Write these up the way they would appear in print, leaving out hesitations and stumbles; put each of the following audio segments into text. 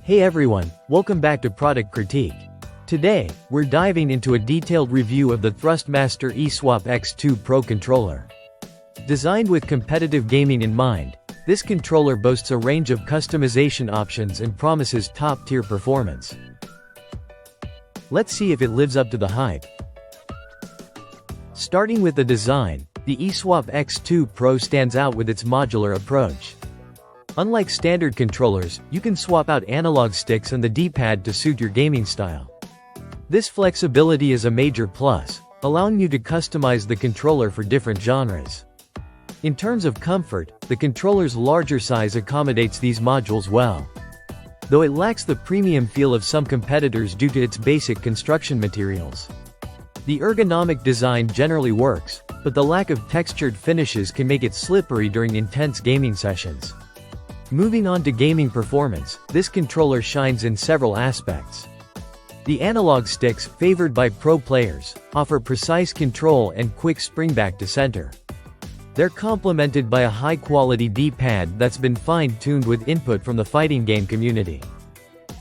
Hey everyone, welcome back to Product Critique. Today, we're diving into a detailed review of the Thrustmaster Eswap X2 Pro controller. Designed with competitive gaming in mind, this controller boasts a range of customization options and promises top-tier performance. Let's see if it lives up to the hype. Starting with the design, the Eswap X2 Pro stands out with its modular approach. Unlike standard controllers, you can swap out analog sticks and the D-pad to suit your gaming style. This flexibility is a major plus, allowing you to customize the controller for different genres. In terms of comfort, the controller's larger size accommodates these modules well. Though it lacks the premium feel of some competitors due to its basic construction materials. The ergonomic design generally works, but the lack of textured finishes can make it slippery during intense gaming sessions. Moving on to gaming performance, this controller shines in several aspects. The analog sticks, favored by pro players, offer precise control and quick springback to center. They're complemented by a high-quality D-pad that's been fine-tuned with input from the fighting game community.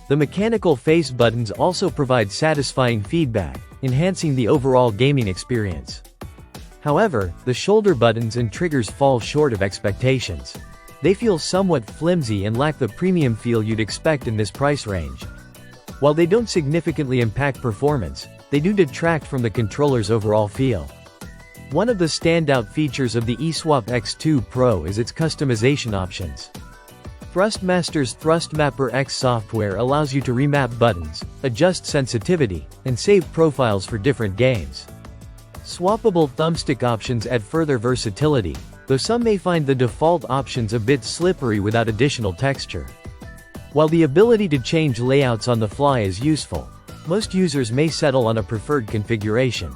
The mechanical face buttons also provide satisfying feedback, enhancing the overall gaming experience. However, the shoulder buttons and triggers fall short of expectations. They feel somewhat flimsy and lack the premium feel you'd expect in this price range. While they don't significantly impact performance, they do detract from the controller's overall feel. One of the standout features of the Eswap X2 Pro is its customization options. Thrustmaster's Thrustmaster X software allows you to remap buttons, adjust sensitivity, and save profiles for different games. Swappable thumbstick options add further versatility, though some may find the default options a bit slippery without additional texture. While the ability to change layouts on the fly is useful, most users may settle on a preferred configuration,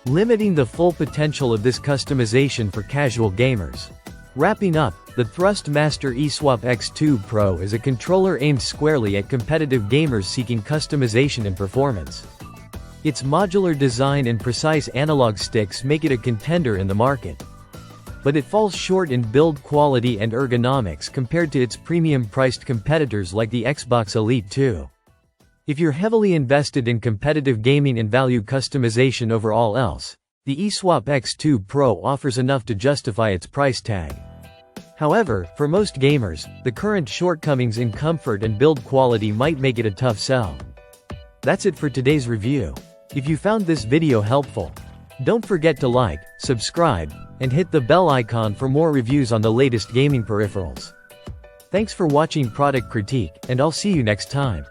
limiting the full potential of this customization for casual gamers. Wrapping up, the Thrustmaster Eswap X2 Pro is a controller aimed squarely at competitive gamers seeking customization and performance. Its modular design and precise analog sticks make it a contender in the market. But it falls short in build quality and ergonomics compared to its premium-priced competitors like the Xbox Elite 2. If you're heavily invested in competitive gaming and value customization over all else, the Eswap X2 Pro offers enough to justify its price tag. However, for most gamers, the current shortcomings in comfort and build quality might make it a tough sell. That's it for today's review. If you found this video helpful, don't forget to like, subscribe, and hit the bell icon for more reviews on the latest gaming peripherals. Thanks for watching Product Critique, and I'll see you next time.